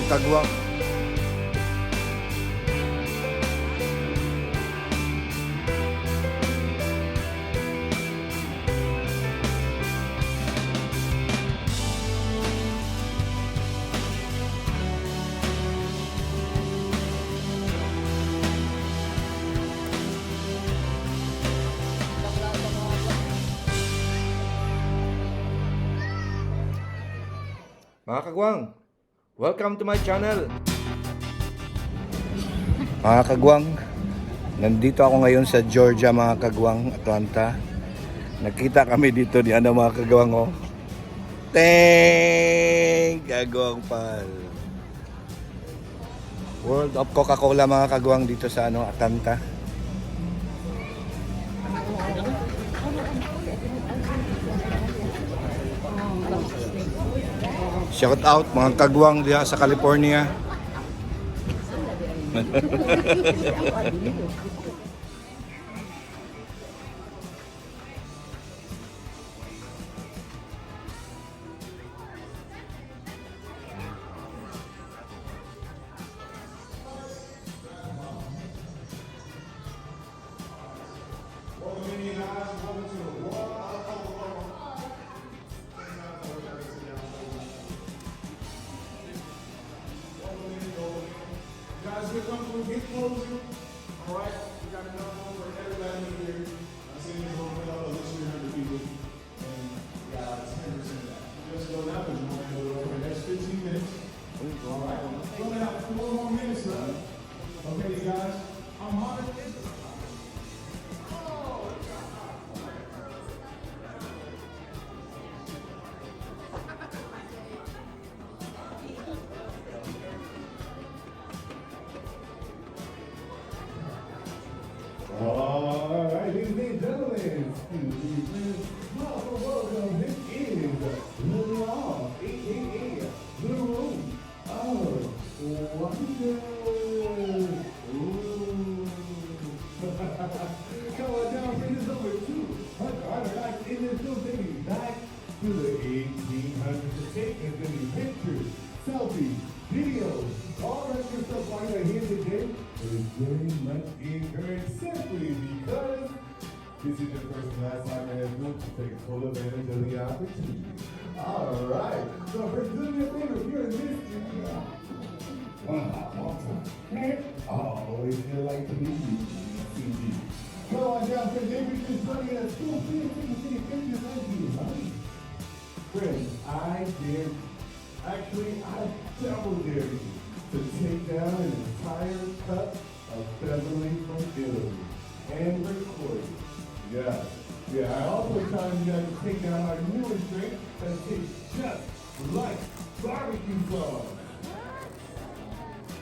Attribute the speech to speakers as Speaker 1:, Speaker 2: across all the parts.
Speaker 1: kagwang. Mga kagwang, welcome to my channel. Mga kagwang, nandito ako ngayon sa Georgia, mga kagwang, Atlanta. Nakita kami dito ni mga kagwang, oh. Teng! Kagwang pal. World of Coca-Cola, mga kagwang, dito sa Atlanta. Shout out mga kagwang diha sa California.
Speaker 2: Guys, we're comfortable, get closer. All right, we got enough room for everybody in here. I'm saying this room with all those 300 people, and we got 10% of that. Just go down because we're going to go over the next 15 minutes. All right, we're going to have 4 more minutes left. Okay, guys, I'm honored. All right, ladies and gentlemen, welcome. This is Little Law, a.k.a. Little Room of Wonder. Come on down, bring this over to Artifacts in this film, taking back to the 1800s to take as many pictures, selfies, videos, all that good stuff while you're here today. It is very much encouraged simply because this is your first and last time in this room to take full advantage of the opportunity. All right. So for doing me a favor, if you're in this area, one time, I always feel like to meet you. Come on down to Davidson Sunny at school. Please take pictures of you, honey. Friends, I double dare you to take down an entire cup of Beverly from Italy and record it. Yeah, I also challenge you guys to take down our newest drink that tastes just like barbecue sauce.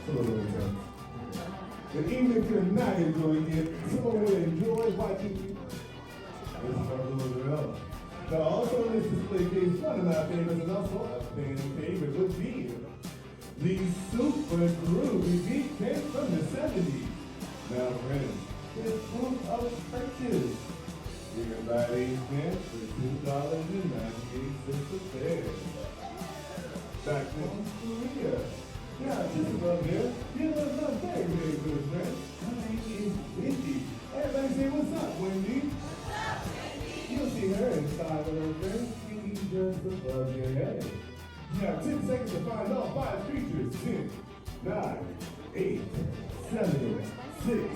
Speaker 2: So, but even if you're not enjoying it, someone will enjoy watching you. Let's start a little bit else. Now, also in this display case, one of my favorites and also a fan favorite would be the Super Groovy Beef cake from the 70s. Now, friends, it's proof of purchase. You can buy these pants for $2.98 a pair. Back in Korea. Yeah, just above here. You know, it's not very, very good, friends. My name is Wendy. Everybody say, what's up, Wendy? You'll see her inside of her friends, speaking just above your head. You have 10 seconds to find all 5 features. 10, 9, 8, 7, 6,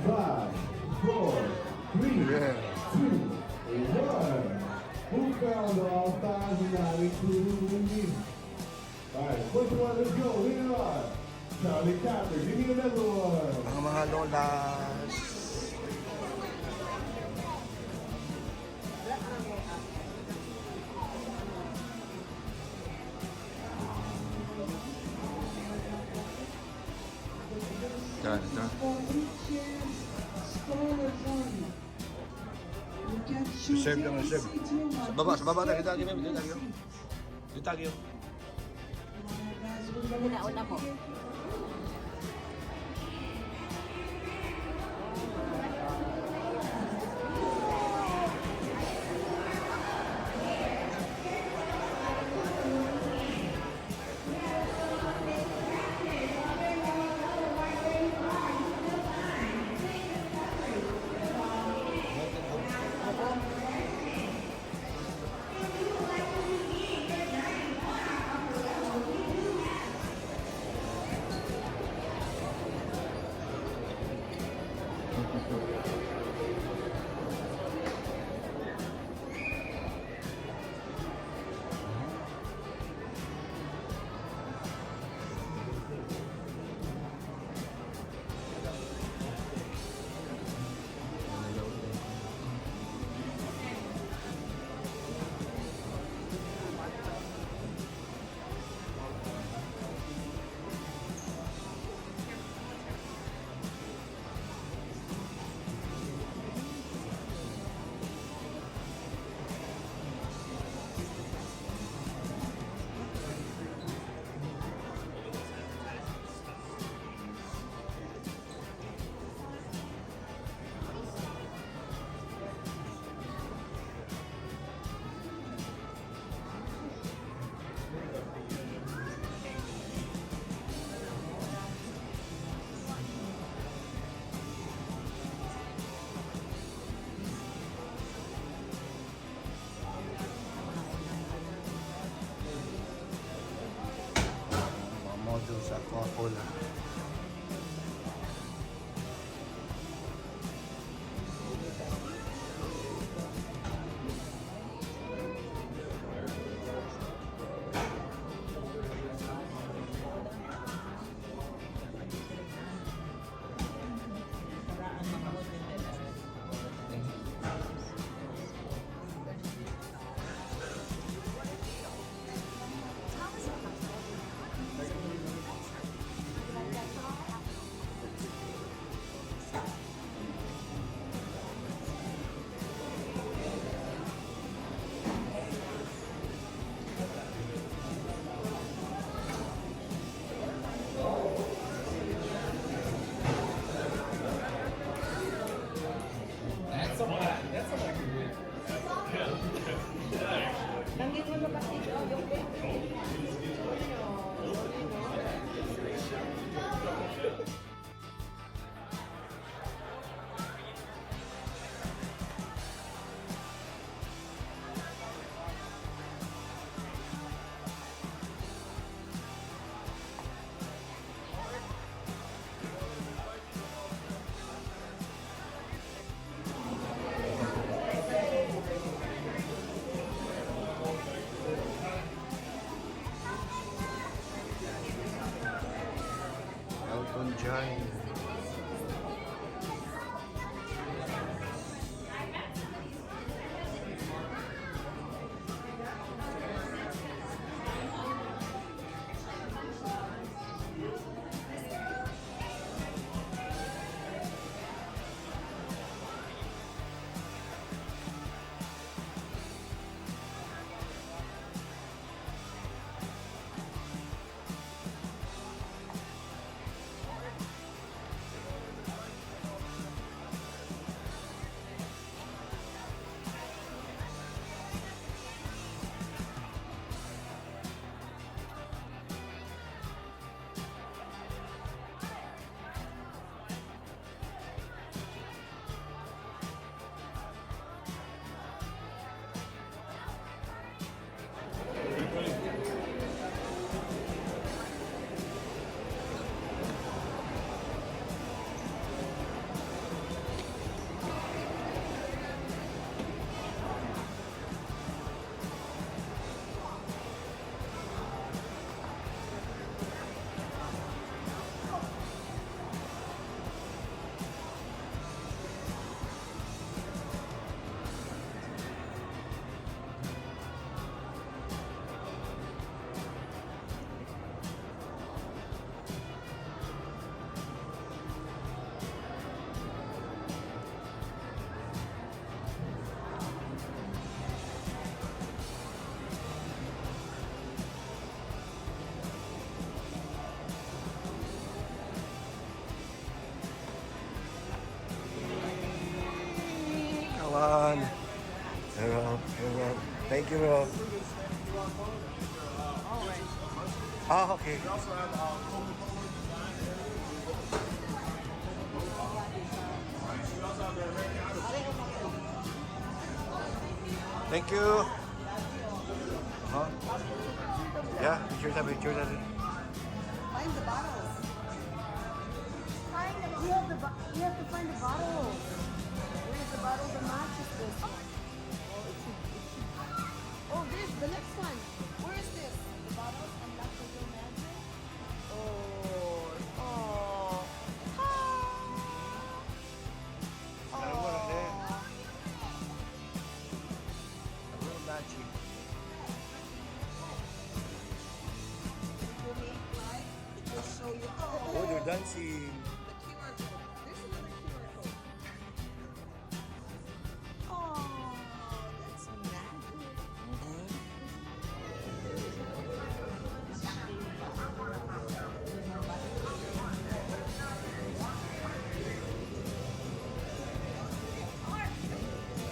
Speaker 2: 5, 4, 3, 2, 1. Who found all 5 and not including me? Alright, which one? Let's go. Lead it on. Charlie Capper, give me another one.
Speaker 1: Mga lolas. Ito. Serve lang, serve. Sa baba tayo. Dito tayo.
Speaker 3: Una mo.
Speaker 1: dito sa Coca-Cola.
Speaker 3: Langgit mo na ba si yung
Speaker 1: Elton John. Come on. Hello. Hello. Thank you, Rob. Oh, okay. Thank you. Huh? Yeah, picture that, picture that.
Speaker 3: Find the bottles. You have to find the bottles. Where's the bottle that matches this one? Oh, this, the next one. Where is this? The bottles unlock the real magic? Oh. Oh.
Speaker 1: Magic.
Speaker 3: It will show you.
Speaker 1: Oh, you're dancing.
Speaker 3: The QR code. There's another QR code. Oh, that's magic.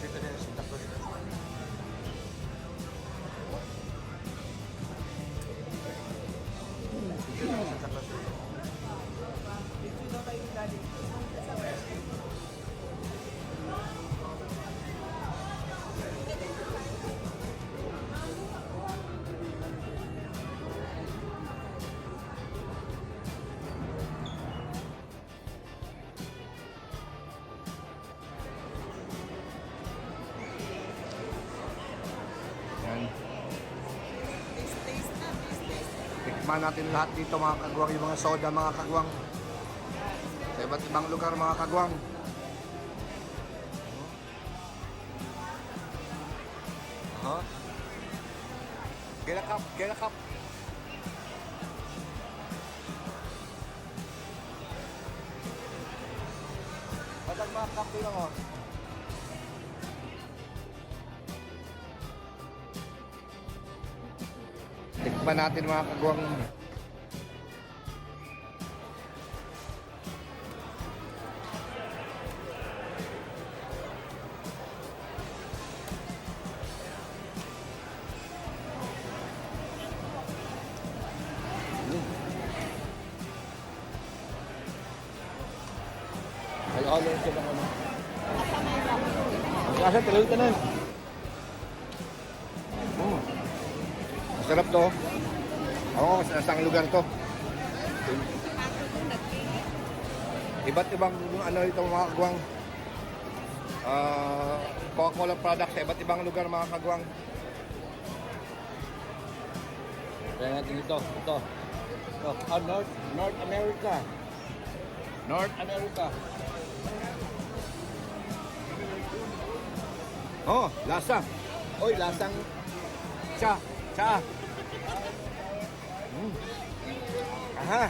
Speaker 1: Picture that Santa Claus. Picture that Santa Claus. Tikman natin lahat dito mga kagwang, yung mga soda mga kagwang. Sa iba't ibang lugar mga kagwang. Get a cup, get a cup. Patag mga cup lang oh. Tikman natin mga kagwang. Ay, order ko lang ano. Kasi tuloy ka na. Masarap to. Oo, sa isang lugar to. Iba't ibang ano ito mga kagwang. Coca-Cola products sa iba't ibang lugar mga kagwang. Kaya natin ito. Ito. North America. North America. Oh, lasa. Oy, lasang cha. Aha.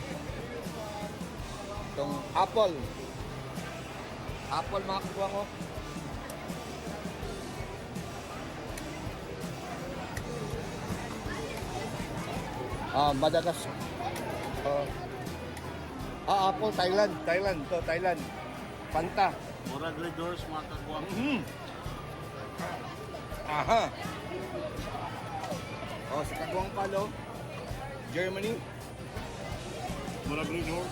Speaker 1: Itong apple. Apple mga kagwang oh. Madagascar. Apple, Thailand. To, Thailand. Fanta.
Speaker 4: Murag Redors mga kagwang.
Speaker 1: Aha. Sa kagwang palo. Germany.
Speaker 4: Murag Redors.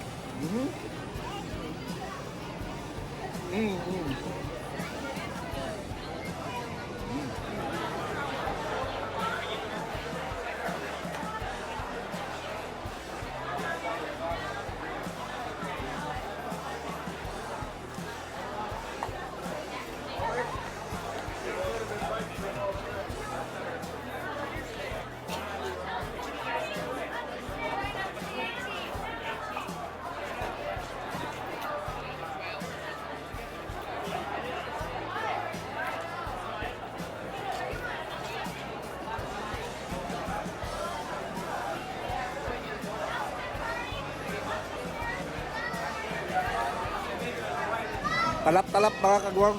Speaker 1: Talap-talap mga kagwang.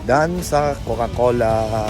Speaker 1: Dan sa Coca-Cola.